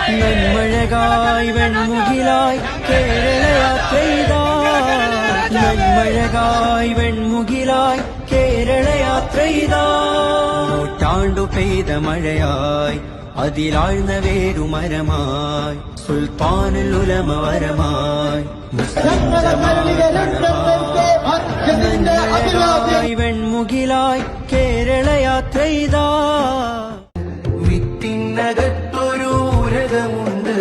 നന്മഴകായി വെൺമുകിലായി കേരളയാത്രയിതാ, നന്മഴകായി വെൺമുകിലായി കേരളയാത്രയിതാ. നൂറ്റാണ്ടു പെയ്ത മഴയായി അതിലാഴ്ന്ന വേരുമരമായി സുൽത്താനുൽ ഉലമ വരമായി നന്മഴകായി വെൺമുകിലായി കേരളയാത്രയിതാ. വിത്തിനകത്തൊരു ഉലകമുണ്ട്,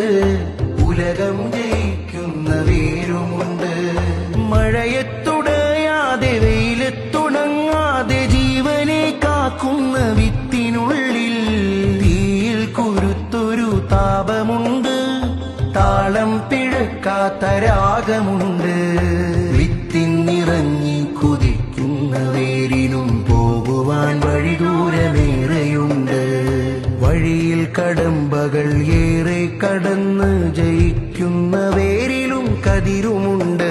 ഉലകം ജയിക്കുന്ന വേരുമുണ്ട്. മഴയത്തുടയാതെ വെയിലത്തുണങ്ങാതെ ജീവനെ കാക്കുന്ന വിത്തിനുള്ളിൽ തീയിൽ കുരുത്തൊരു താപമുണ്ട്, താളം പിഴക്കാത്ത രാഗമുണ്ട്. വിത്തിനിറങ്ങി കുതിക്കുന്ന വേരിനും പോകുവാൻ വഴി ദൂരമേറെയുണ്ട്. വഴിയിൽ കടമ്പകൾ ഏറെ കടന്ന് ജയിക്കുന്ന വേരിലും കതിരുമുണ്ട്.